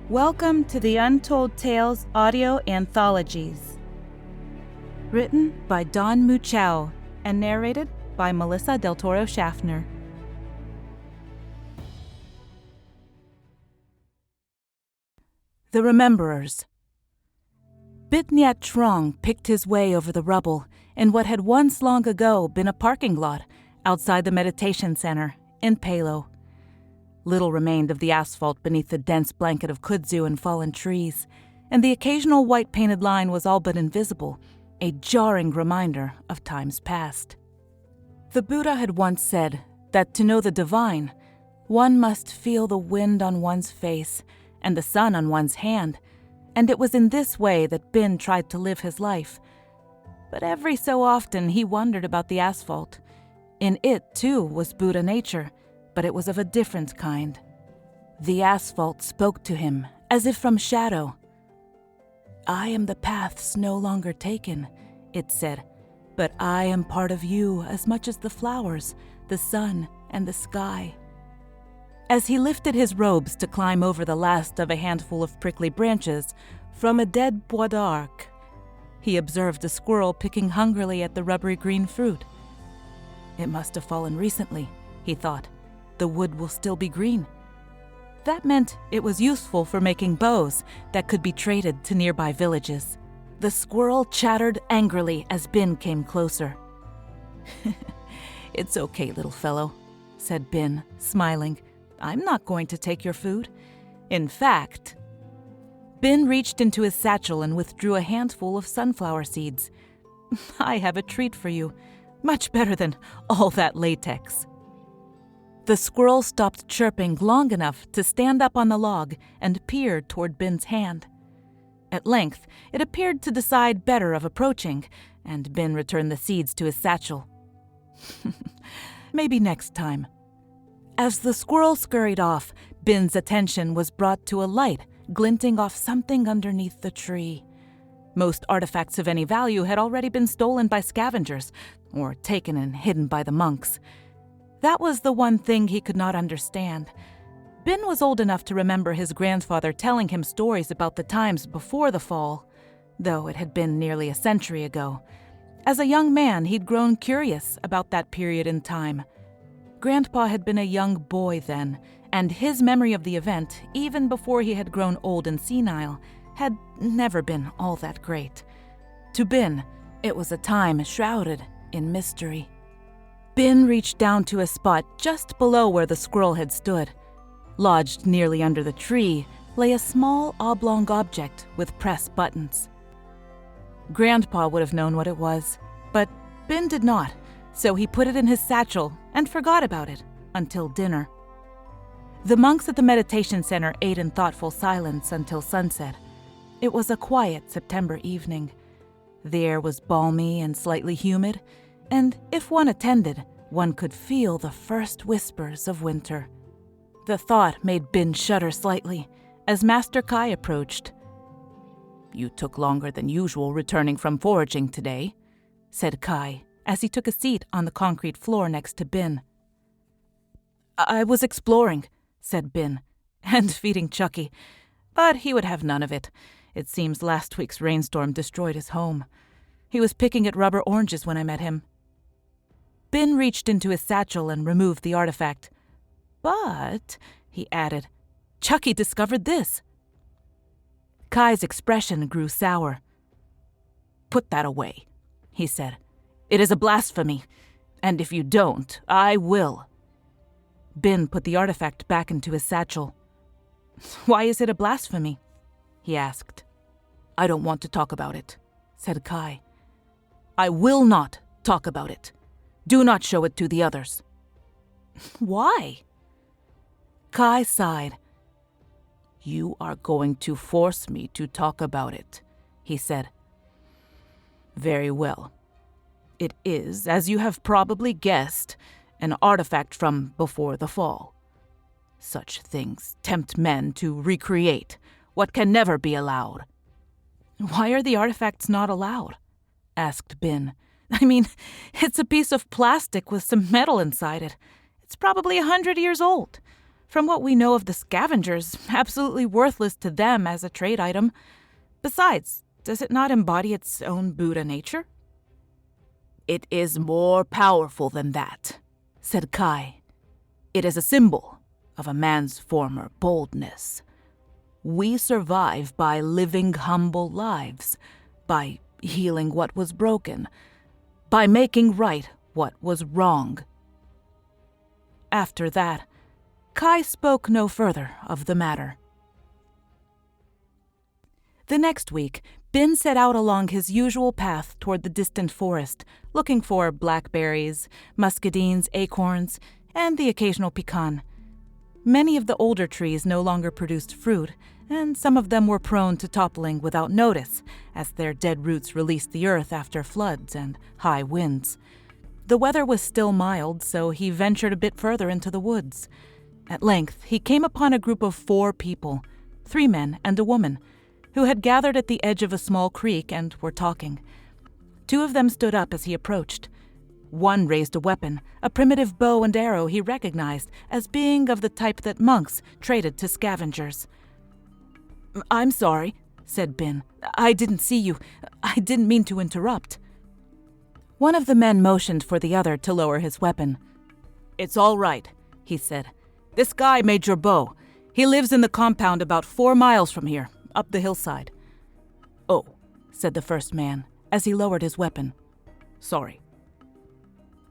Welcome to the Untold Tales audio anthologies. Written by Don Muchow and narrated by Melissa Del Toro Schaffner. The Rememberers. Bit Nyat Trong picked his way over the rubble in what had once long ago been a parking lot outside the meditation center in Palo. Little remained of the asphalt beneath the dense blanket of kudzu and fallen trees, and the occasional white-painted line was all but invisible, a jarring reminder of times past. The Buddha had once said that to know the divine, one must feel the wind on one's face and the sun on one's hand, and it was in this way that Bin tried to live his life. But every so often he wondered about the asphalt. In it, too, was Buddha nature, but it was of a different kind. The asphalt spoke to him, as if from shadow. "I am the paths no longer taken," it said, "but I am part of you as much as the flowers, the sun, and the sky." As he lifted his robes to climb over the last of a handful of prickly branches from a dead bois d'arc, he observed a squirrel picking hungrily at the rubbery green fruit. It must have fallen recently, he thought. The wood will still be green. That meant it was useful for making bows that could be traded to nearby villages. The squirrel chattered angrily as Bin came closer. "It's okay, little fellow," said Bin, smiling. "I'm not going to take your food. In fact..." Bin reached into his satchel and withdrew a handful of sunflower seeds. "I have a treat for you, much better than all that latex." The squirrel stopped chirping long enough to stand up on the log and peered toward Bin's hand. At length, it appeared to decide better of approaching, and Bin returned the seeds to his satchel. "Maybe next time." As the squirrel scurried off, Bin's attention was brought to a light glinting off something underneath the tree. Most artifacts of any value had already been stolen by scavengers, or taken and hidden by the monks. That was the one thing he could not understand. Bin was old enough to remember his grandfather telling him stories about the times before the fall, though it had been nearly a century ago. As a young man, he'd grown curious about that period in time. Grandpa had been a young boy then, and his memory of the event, even before he had grown old and senile, had never been all that great. To Bin, it was a time shrouded in mystery. Bin reached down to a spot just below where the squirrel had stood. Lodged nearly under the tree lay a small oblong object with press buttons. Grandpa would have known what it was, but Bin did not, so he put it in his satchel and forgot about it until dinner. The monks at the meditation center ate in thoughtful silence until sunset. It was a quiet September evening. The air was balmy and slightly humid, and if one attended, one could feel the first whispers of winter. The thought made Bin shudder slightly as Master Kai approached. "You took longer than usual returning from foraging today," said Kai as he took a seat on the concrete floor next to Bin. "I was exploring," said Bin, and feeding Chucky, but he would have none of it. It seems last week's rainstorm destroyed his home. He was picking at rubber oranges when I met him. Bin reached into his satchel and removed the artifact. "But," he added, "Chucky discovered this." Kai's expression grew sour. "Put that away," he said. "It is a blasphemy, and if you don't, I will." Bin put the artifact back into his satchel. "Why is it a blasphemy?" he asked. "I don't want to talk about it," said Kai. "I will not talk about it. Do not show it to the others." "Why?" Kai sighed. "You are going to force me to talk about it," he said. "Very well. It is, as you have probably guessed, an artifact from before the fall. Such things tempt men to recreate what can never be allowed." "Why are the artifacts not allowed?" asked Bin. "I mean, it's a piece of plastic with some metal inside it. It's probably 100 years old. from what we know of the scavengers, absolutely worthless to them as a trade item. Besides, does it not embody its own Buddha nature? It is more powerful than that, said Kai. It is a symbol of a man's former boldness. We survive by living humble lives, by healing what was broken, by making right what was wrong. After that, Kai spoke no further of the matter. The next week, Bin set out along his usual path toward the distant forest, looking for blackberries, muscadines, acorns, and the occasional pecan. Many of the older trees no longer produced fruit, and some of them were prone to toppling without notice, as their dead roots released the earth after floods and high winds. The weather was still mild, so he ventured a bit further into the woods. At length, he came upon a group of 4 people, 3 men and a woman, who had gathered at the edge of a small creek and were talking. 2 of them stood up as he approached. One raised a weapon, a primitive bow and arrow he recognized as being of the type that monks traded to scavengers. "I'm sorry," said Bin. "I didn't see you. I didn't mean to interrupt." One of the men motioned for the other to lower his weapon. "It's all right," he said. "This guy made your bow. He lives in the compound about 4 miles from here, up the hillside." "Oh," said the first man, as he lowered his weapon. "Sorry."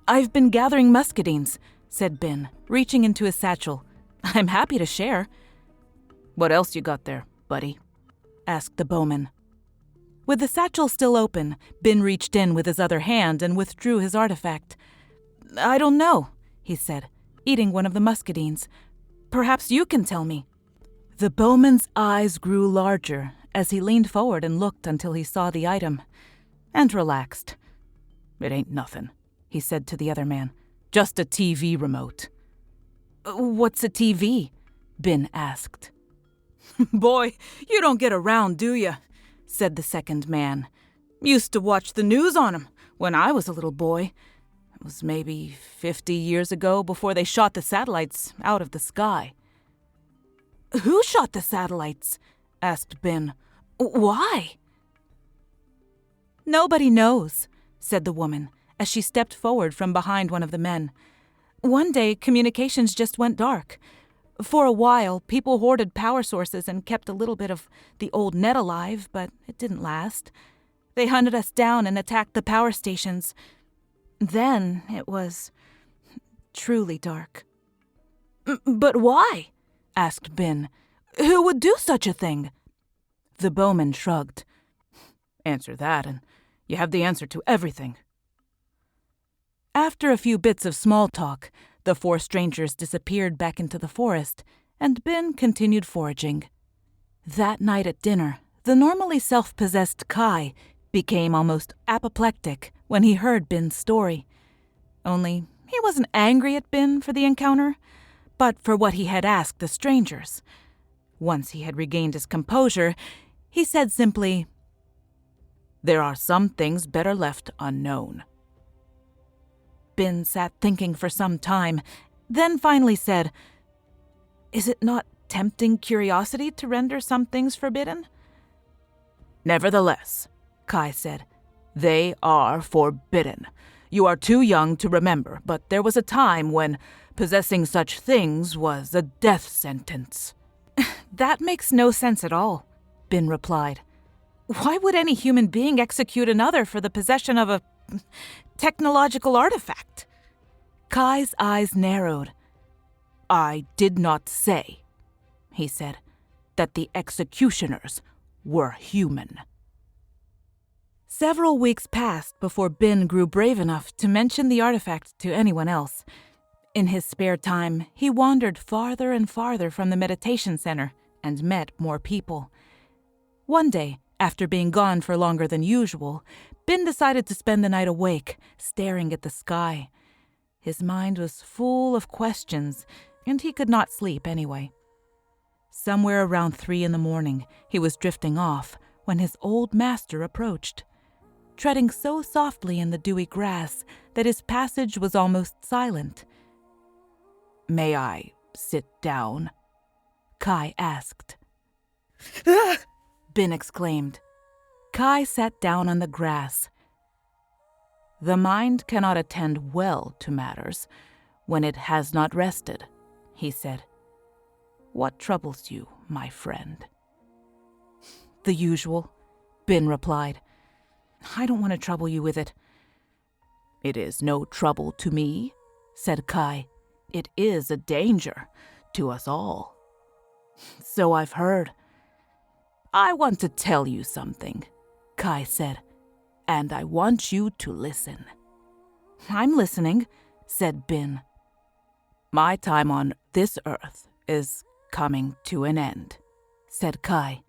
"I've been gathering muscadines," said Bin, reaching into his satchel. "I'm happy to share." "What else you got there, buddy?" asked the bowman. With the satchel still open, Bin reached in with his other hand and withdrew his artifact. "I don't know," he said, eating one of the muscadines. "Perhaps you can tell me." The bowman's eyes grew larger as he leaned forward and looked until he saw the item, and relaxed. "It ain't nothing," he said to the other man. "Just a TV remote." "What's a TV?" Bin asked. "Boy, you don't get around, do you?" said the second man. "Used to watch the news on 'em when I was a little boy. It was maybe 50 years ago before they shot the satellites out of the sky." "Who shot the satellites?" asked Bin. "Why?" "Nobody knows," said the woman, as she stepped forward from behind one of the men. "One day, communications just went dark. For a while, people hoarded power sources and kept a little bit of the old net alive, but it didn't last. They hunted us down and attacked the power stations. Then it was truly dark." "But why?" asked Bin. "Who would do such a thing?" The bowman shrugged. "Answer that, and you have the answer to everything." After a few bits of small talk, the 4 strangers disappeared back into the forest, and Bin continued foraging. That night at dinner, the normally self-possessed Kai became almost apoplectic when he heard Bin's story. Only he wasn't angry at Bin for the encounter, but for what he had asked the strangers. Once he had regained his composure, he said simply, "There are some things better left unknown." Bin sat thinking for some time, then finally said, "Is it not tempting curiosity to render some things forbidden?" "Nevertheless," Kai said, "they are forbidden. You are too young to remember, but there was a time when possessing such things was a death sentence." "That makes no sense at all," Bin replied. "Why would any human being execute another for the possession of a technological artifact?" Kai's eyes narrowed. "I did not say," he said, "that the executioners were human." Several weeks passed before Bin grew brave enough to mention the artifact to anyone else. In his spare time, he wandered farther and farther from the meditation center and met more people. One day, after being gone for longer than usual, Bin decided to spend the night awake, staring at the sky. His mind was full of questions, and he could not sleep anyway. Somewhere around 3 a.m, he was drifting off when his old master approached, treading so softly in the dewy grass that his passage was almost silent. "May I sit down?" Kai asked. Bin exclaimed. Kai sat down on the grass. "The mind cannot attend well to matters when it has not rested," he said. "What troubles you, my friend?" "The usual," Bin replied. "I don't want to trouble you with it." "It is no trouble to me," said Kai. "It is a danger to us all." "So I've heard." "I want to tell you something," Kai said, "and I want you to listen." "I'm listening," said Bin. "My time on this earth is coming to an end," said Kai.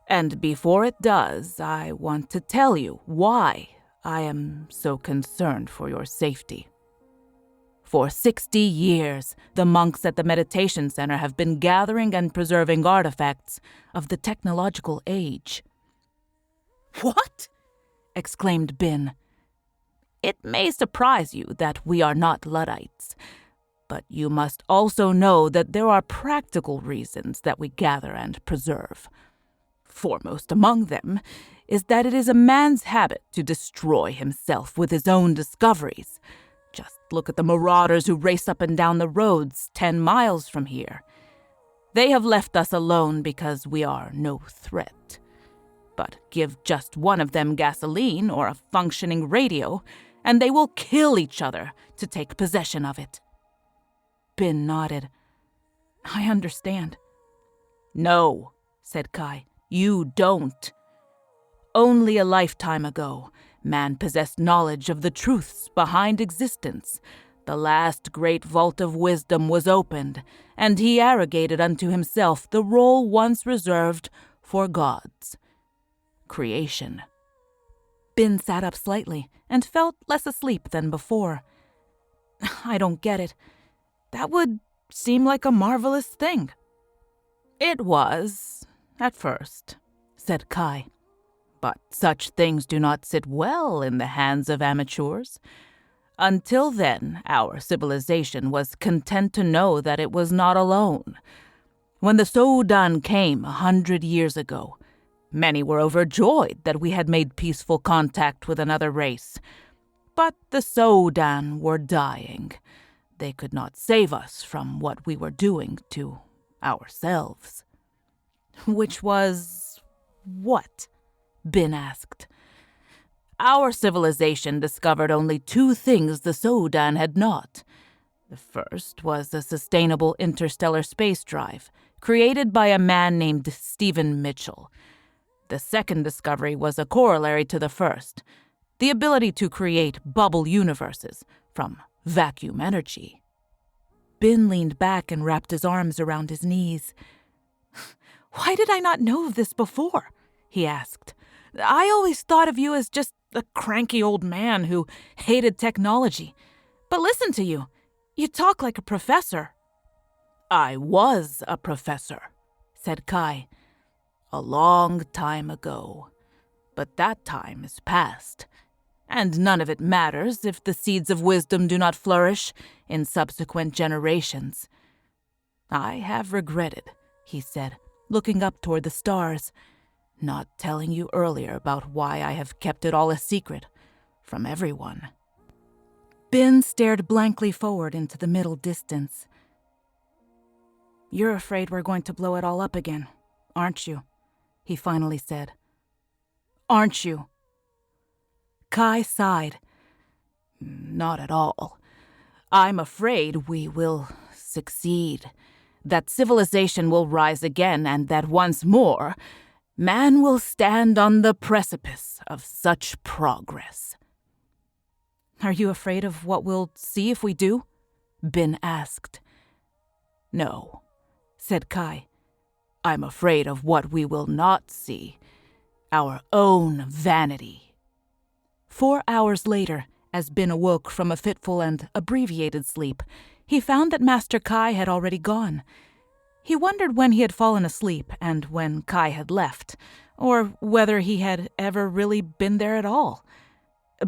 "And before it does, I want to tell you why I am so concerned for your safety. For 60 years, the monks at the meditation center have been gathering and preserving artifacts of the technological age." "What?" exclaimed Bin. "It may surprise you that we are not Luddites, but you must also know that there are practical reasons that we gather and preserve. Foremost among them is that it is a man's habit to destroy himself with his own discoveries. Just look at the marauders who race up and down the roads 10 miles from here. They have left us alone because we are no threat. But give just one of them gasoline or a functioning radio, and they will kill each other to take possession of it." Bin nodded. "I understand." "No," said Kai, "you don't. Only a lifetime ago, man possessed knowledge of the truths behind existence. The last great vault of wisdom was opened, and he arrogated unto himself the role once reserved for gods. Creation." Bin sat up slightly and felt less asleep than before. "I don't get it. That would seem like a marvelous thing." "It was, at first," said Kai. "But such things do not sit well in the hands of amateurs. Until then, our civilization was content to know that it was not alone. When the Sodan came 100 years ago, many were overjoyed that we had made peaceful contact with another race. But the Sodan were dying. They could not save us from what we were doing to ourselves." "Which was what?" Bin asked. "Our civilization discovered only 2 things the Sodan had not. The first was a sustainable interstellar space drive, created by a man named Stephen Mitchell. The second discovery was a corollary to the first, the ability to create bubble universes from vacuum energy." Bin leaned back and wrapped his arms around his knees. "Why did I not know of this before?" he asked. "I always thought of you as just a cranky old man who hated technology. But listen to you. You talk like a professor." "I was a professor," said Kai. "A long time ago. But that time is past. And none of it matters if the seeds of wisdom do not flourish in subsequent generations. I have regretted," he said, looking up toward the stars, "not telling you earlier about why I have kept it all a secret from everyone." Bin stared blankly forward into the middle distance. "You're afraid we're going to blow it all up again, aren't you?" he finally said. "Aren't you?" Kai sighed. "Not at all. I'm afraid we will succeed, that civilization will rise again, and that once more, man will stand on the precipice of such progress." "Are you afraid of what we'll see if we do?" Bin asked. "No," said Kai. "I'm afraid of what we will not see, our own vanity." 4 hours later, as Bin awoke from a fitful and abbreviated sleep, he found that Master Kai had already gone. He wondered when he had fallen asleep and when Kai had left, or whether he had ever really been there at all.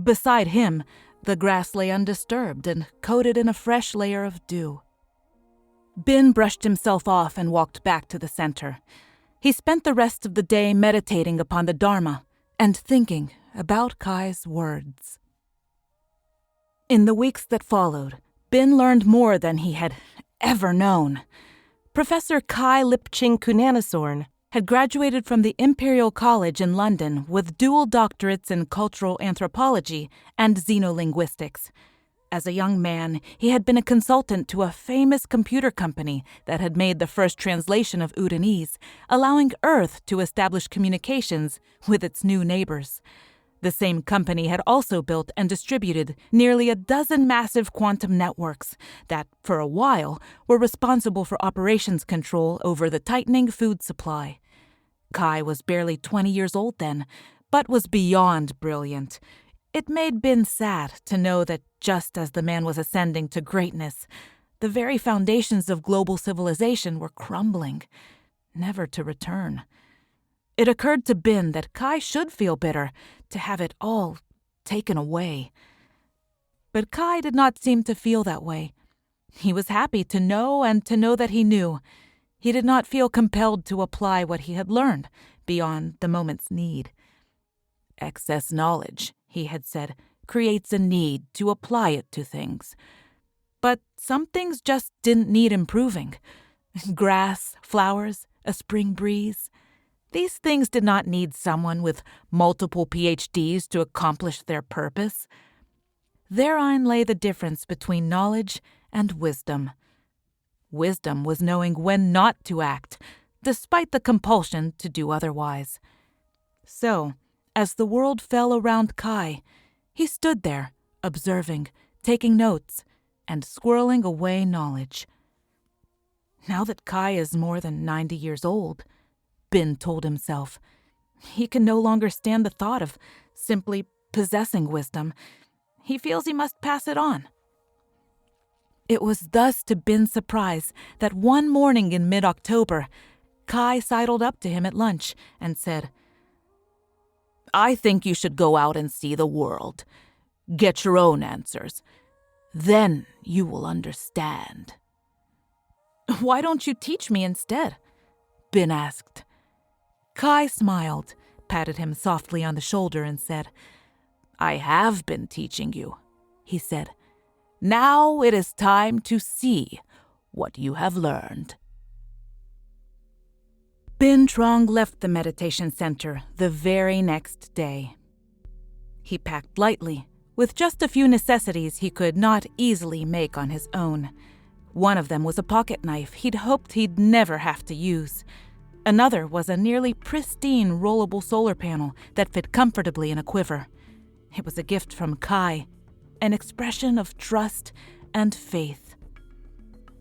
Beside him, the grass lay undisturbed and coated in a fresh layer of dew. Bin brushed himself off and walked back to the center. He spent the rest of the day meditating upon the Dharma and thinking about Kai's words. In the weeks that followed, Bin learned more than he had ever known. Professor Kai Lipching Kunanasorn had graduated from the Imperial College in London with dual doctorates in cultural anthropology and xenolinguistics. As a young man, he had been a consultant to a famous computer company that had made the first translation of Udinese, allowing Earth to establish communications with its new neighbors. The same company had also built and distributed nearly a dozen massive quantum networks that, for a while, were responsible for operations control over the tightening food supply. Kai was barely 20 years old then, but was beyond brilliant. It made Bin sad to know that just as the man was ascending to greatness, the very foundations of global civilization were crumbling, never to return. It occurred to Bin that Kai should feel bitter to have it all taken away. But Kai did not seem to feel that way. He was happy to know and to know that he knew. He did not feel compelled to apply what he had learned beyond the moment's need. Excess knowledge, he had said, creates a need to apply it to things. But some things just didn't need improving. Grass, flowers, a spring breeze. These things did not need someone with multiple PhDs to accomplish their purpose. Therein lay the difference between knowledge and wisdom. Wisdom was knowing when not to act, despite the compulsion to do otherwise. So, as the world fell around Kai, he stood there, observing, taking notes, and squirreling away knowledge. Now that Kai is more than 90 years old, Bin told himself, he can no longer stand the thought of simply possessing wisdom. He feels he must pass it on. It was thus to Bin's surprise that one morning in mid-October, Kai sidled up to him at lunch and said, "I think you should go out and see the world. Get your own answers. Then you will understand." "Why don't you teach me instead?" Bin asked. Kai smiled, patted him softly on the shoulder, and said, "I have been teaching you," he said. "Now it is time to see what you have learned." Bin Trong left the meditation center the very next day. He packed lightly, with just a few necessities he could not easily make on his own. One of them was a pocket knife he'd hoped he'd never have to use. Another was a nearly pristine rollable solar panel that fit comfortably in a quiver. It was a gift from Kai, an expression of trust and faith.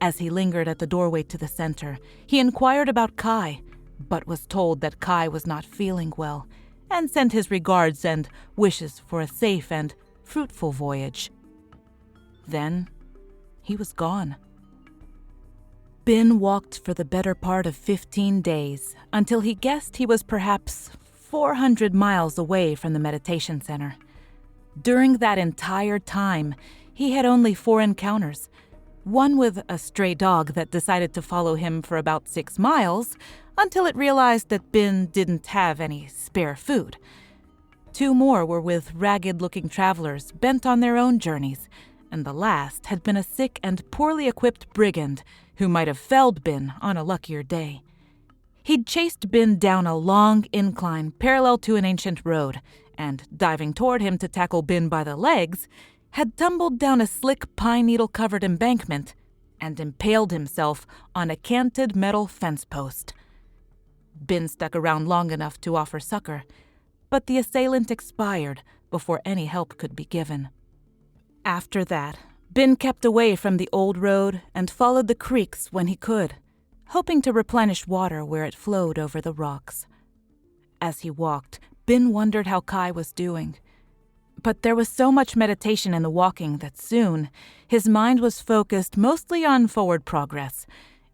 As he lingered at the doorway to the center, he inquired about Kai, but was told that Kai was not feeling well, and sent his regards and wishes for a safe and fruitful voyage. Then he was gone. Bin walked for the better part of 15 days until he guessed he was perhaps 400 miles away from the meditation center. During that entire time, he had only 4 encounters, one with a stray dog that decided to follow him for about 6 miles until it realized that Bin didn't have any spare food. 2 more were with ragged-looking travelers bent on their own journeys, and the last had been a sick and poorly equipped brigand who might have felled Bin on a luckier day. He'd chased Bin down a long incline parallel to an ancient road, and, diving toward him to tackle Bin by the legs, had tumbled down a slick pine needle-covered embankment and impaled himself on a canted metal fence post. Bin stuck around long enough to offer succor, but the assailant expired before any help could be given. After that, Bin kept away from the old road and followed the creeks when he could, hoping to replenish water where it flowed over the rocks. As he walked, Bin wondered how Kai was doing. But there was so much meditation in the walking that soon his mind was focused mostly on forward progress.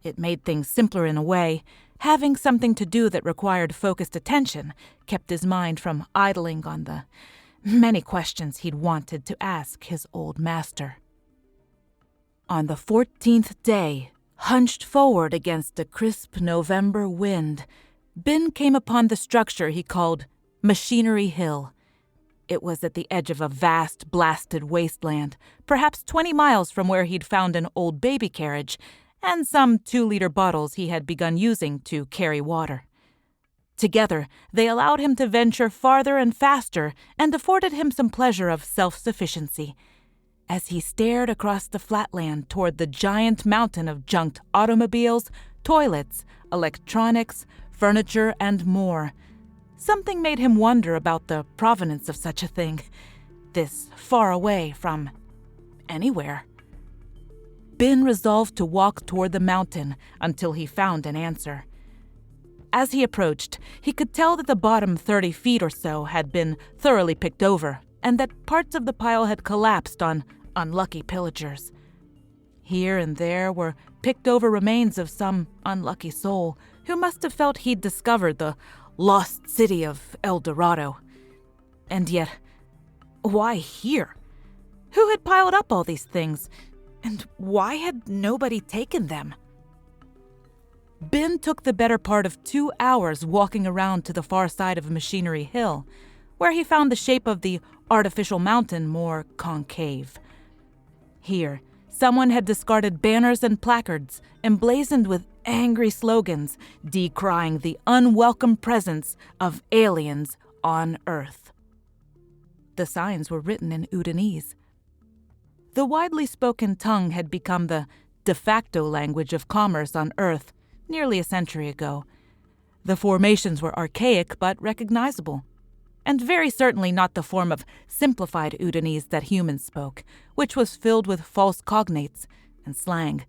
It made things simpler in a way. Having something to do that required focused attention kept his mind from idling on the many questions he'd wanted to ask his old master. On the 14th day, Hunched forward against a crisp November wind, Bin came upon the structure he called Machinery Hill. It was at the edge of a vast, blasted wasteland, perhaps 20 miles from where he'd found an old baby carriage and some 2-liter bottles he had begun using to carry water. Together, they allowed him to venture farther and faster and afforded him some pleasure of self-sufficiency. As he stared across the flatland toward the giant mountain of junked automobiles, toilets, electronics, furniture, and more, something made him wonder about the provenance of such a thing, this far away from anywhere. Bin resolved to walk toward the mountain until he found an answer. As he approached, he could tell that the bottom 30 feet or so had been thoroughly picked over, and that parts of the pile had collapsed on unlucky pillagers. Here and there were picked-over remains of some unlucky soul who must have felt he'd discovered the lost city of El Dorado. And yet, why here? Who had piled up all these things? And why had nobody taken them? Bin took the better part of 2 hours walking around to the far side of Machinery Hill, where he found the shape of the artificial mountain more concave. Here, someone had discarded banners and placards emblazoned with angry slogans decrying the unwelcome presence of aliens on Earth. The signs were written in Udinese. The widely spoken tongue had become the de facto language of commerce on Earth nearly a century ago. The formations were archaic but recognizable, and very certainly not the form of simplified Udinese that humans spoke, which was filled with false cognates and slang.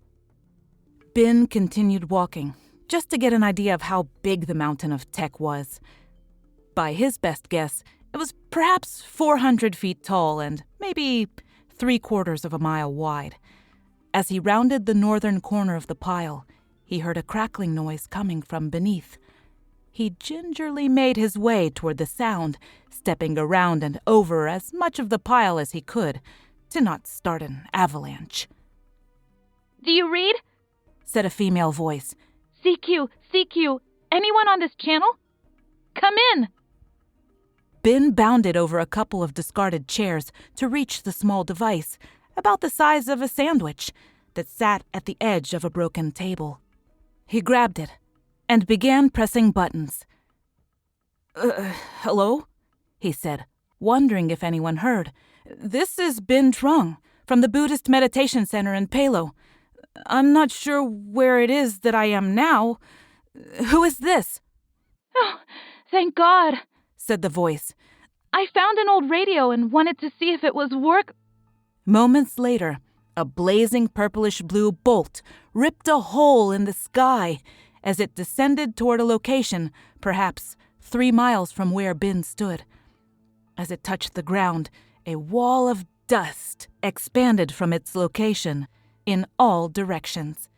Bin continued walking, just to get an idea of how big the mountain of tech was. By his best guess, it was perhaps 400 feet tall and maybe 3/4 of a mile wide. As he rounded the northern corner of the pile, he heard a crackling noise coming from beneath. He gingerly made his way toward the sound, stepping around and over as much of the pile as he could, to not start an avalanche. "Do you read?" said a female voice. CQ, anyone on this channel? Come in!" Bin bounded over a couple of discarded chairs to reach the small device, about the size of a sandwich, that sat at the edge of a broken table. He grabbed it and began pressing buttons. Hello?" he said, wondering if anyone heard. "This is Bin Trung, from the Buddhist Meditation Center in Palo. I'm not sure where it is that I am now. Who is this?" "Oh, thank God," said the voice. "I found an old radio and wanted to see if it was Moments later, a blazing purplish-blue bolt ripped a hole in the sky as it descended toward a location perhaps 3 miles from where Bin stood. As it touched the ground, a wall of dust expanded from its location in all directions.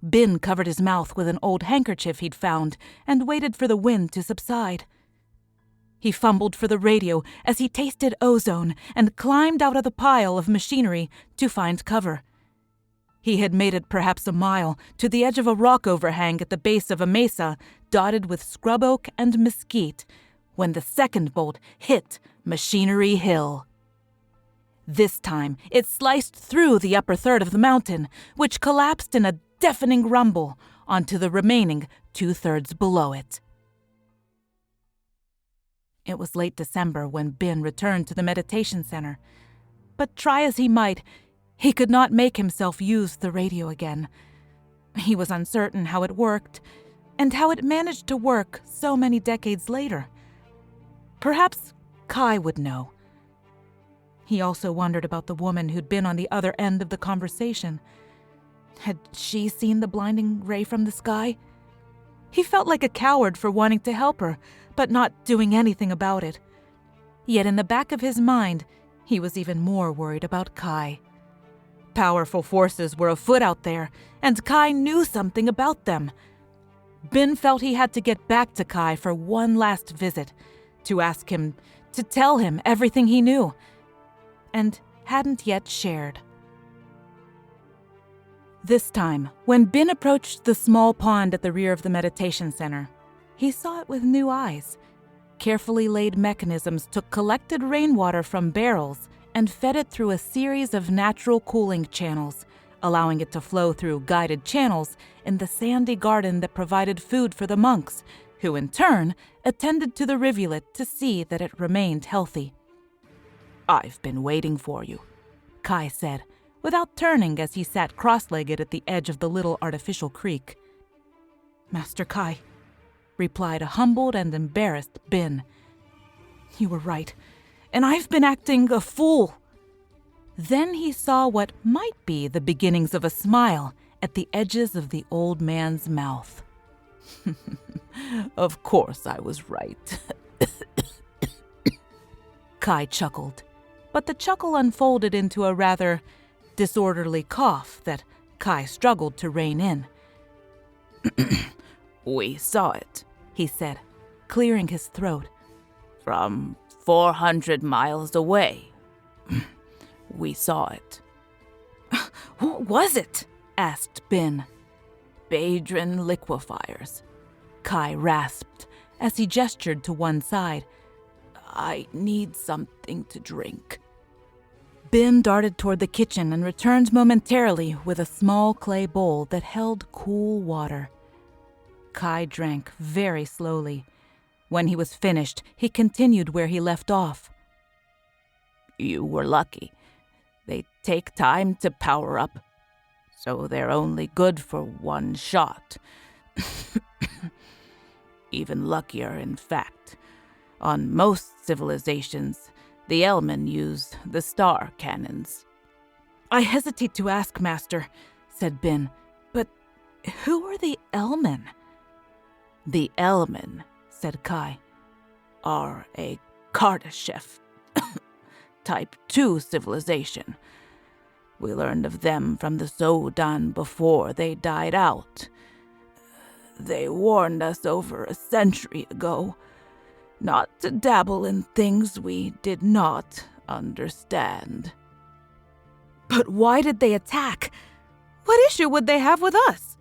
Bin covered his mouth with an old handkerchief he'd found and waited for the wind to subside. He fumbled for the radio as he tasted ozone and climbed out of the pile of machinery to find cover. He had made it perhaps a mile to the edge of a rock overhang at the base of a mesa dotted with scrub oak and mesquite when the second bolt hit Machinery Hill. This time, it sliced through the upper third of the mountain, which collapsed in a deafening rumble onto the remaining 2/3 below it. It was late December when Bin returned to the meditation center, but try as he might, he could not make himself use the radio again. He was uncertain how it worked, and how it managed to work so many decades later. Perhaps Kai would know. He also wondered about the woman who'd been on the other end of the conversation. Had she seen the blinding ray from the sky? He felt like a coward for wanting to help her, but not doing anything about it. Yet in the back of his mind, he was even more worried about Kai. Powerful forces were afoot out there, and Kai knew something about them. Bin felt he had to get back to Kai for one last visit, to ask him, to tell him everything he knew, and hadn't yet shared. This time, when Bin approached the small pond at the rear of the meditation center, he saw it with new eyes. Carefully laid mechanisms took collected rainwater from barrels and fed it through a series of natural cooling channels, allowing it to flow through guided channels in the sandy garden that provided food for the monks, who in turn attended to the rivulet to see that it remained healthy. "I've been waiting for you," Kai said, without turning as he sat cross-legged at the edge of the little artificial creek. "Master Kai," replied a humbled and embarrassed Bin. "You were right, and I've been acting a fool." Then he saw what might be the beginnings of a smile at the edges of the old man's mouth. "Of course I was right." Kai chuckled, but the chuckle unfolded into a rather disorderly cough that Kai struggled to rein in. "We saw it," he said, clearing his throat. "From 400 miles away. We saw it." "What was it?" asked Bin. "Badrin liquefiers," Kai rasped as he gestured to one side. "I need something to drink." Bin darted toward the kitchen and returned momentarily with a small clay bowl that held cool water. Kai drank very slowly. When he was finished, he continued where he left off. "You were lucky. They take time to power up, so they're only good for one shot." "Even luckier, in fact. On most civilizations, the Elmen use the star cannons." "I hesitate to ask, Master," said Bin, "but who are the Elmen?" "The Elmen," said Kai, "are a Kardashev Type 2 civilization. We learned of them from the Zodan before they died out. They warned us over a century ago not to dabble in things we did not understand." "But why did they attack? What issue would they have with us?"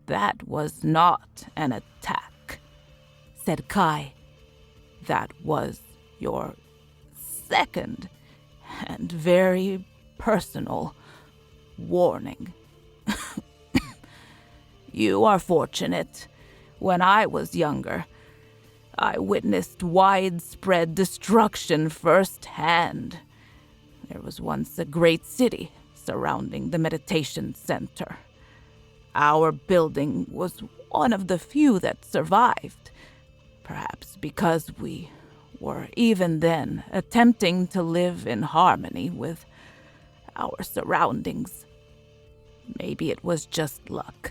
"That was not an attack," said Kai. "That was your second and very personal warning. You are fortunate. When I was younger, I witnessed widespread destruction firsthand. There was once a great city surrounding the meditation center. Our building was one of the few that survived, perhaps because we were even then attempting to live in harmony with our surroundings. Maybe it was just luck.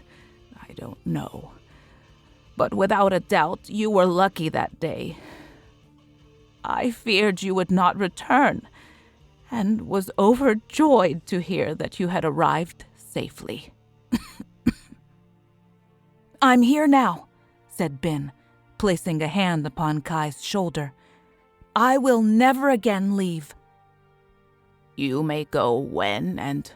I don't know. But without a doubt, you were lucky that day. I feared you would not return, and was overjoyed to hear that you had arrived safely." "I'm here now," said Bin, placing a hand upon Kai's shoulder. "I will never again leave." "You may go when and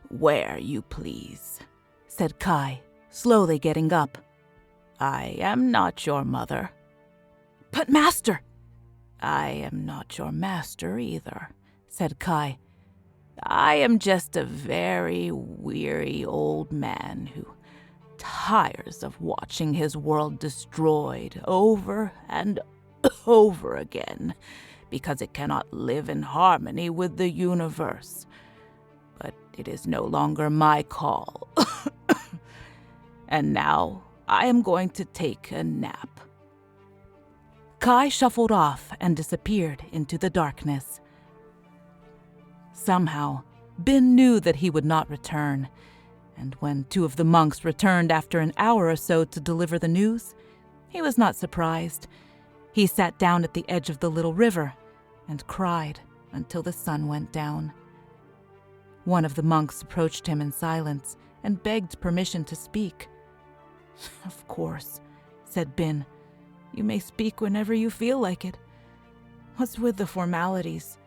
where you please," said Kai, slowly getting up. "I am not your mother." "But Master!" "I am not your master either," said Kai. "I am just a very weary old man who tires of watching his world destroyed over and over again because it cannot live in harmony with the universe. But it is no longer my call. And now I am going to take a nap." Kai shuffled off and disappeared into the darkness. Somehow, Bin knew that he would not return, and when two of the monks returned after an hour or so to deliver the news, he was not surprised. He sat down at the edge of the little river and cried until the sun went down. One of the monks approached him in silence and begged permission to speak. "Of course," said Bin. "You may speak whenever you feel like it. What's with the formalities?"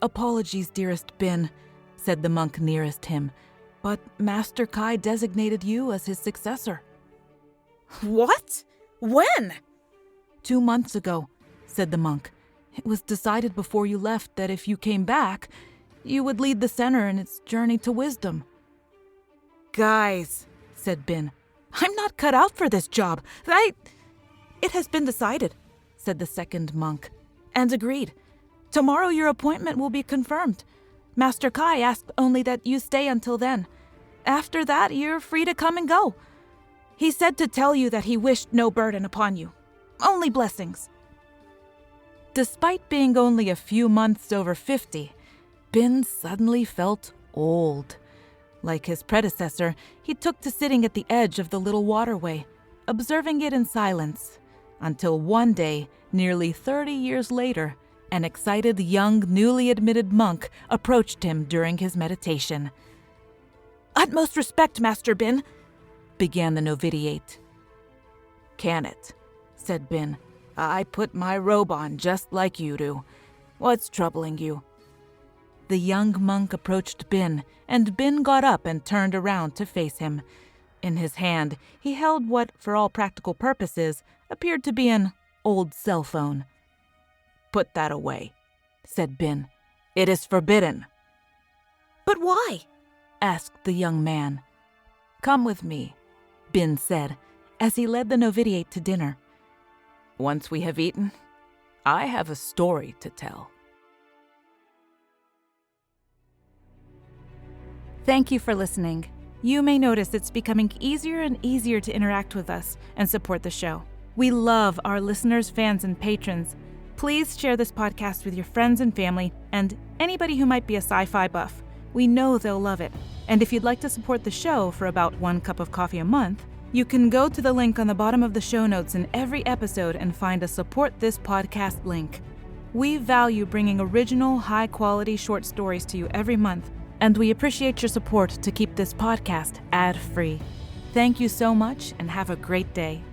"Apologies, dearest Bin," said the monk nearest him, But Master Kai designated you as his successor. What? When? 2 months ago, said the monk. It was decided before you left that if you came back, you would lead the center in its journey to wisdom. Guys, said Bin, I'm not cut out for this job. It has been decided, said the second monk, and agreed. Tomorrow your appointment will be confirmed. Master Kai asked only that you stay until then. After that, you're free to come and go. He said to tell you that he wished no burden upon you. Only blessings. Despite being only a few months over 50, Bin suddenly felt old. Like his predecessor, he took to sitting at the edge of the little waterway, observing it in silence, until one day, nearly 30 years later, an excited young, newly admitted monk approached him during his meditation. "Utmost respect, Master Bin," began the novitiate. "Can it?" said Bin. "I put my robe on just like you do. What's troubling you?" The young monk approached Bin, and Bin got up and turned around to face him. In his hand, he held what, for all practical purposes, appeared to be an old cell phone. "Put that away," said Bin. "It is forbidden." "But why?" asked the young man. "Come with me," Bin said, as he led the novitiate to dinner. "Once we have eaten, I have a story to tell." Thank you for listening. You may notice it's becoming easier and easier to interact with us and support the show. We love our listeners, fans, and patrons. Please share this podcast with your friends and family and anybody who might be a sci-fi buff. We know they'll love it. And if you'd like to support the show for about 1 cup of coffee a month, you can go to the link on the bottom of the show notes in every episode and find a Support This Podcast link. We value bringing original, high-quality short stories to you every month, and we appreciate your support to keep this podcast ad-free. Thank you so much and have a great day.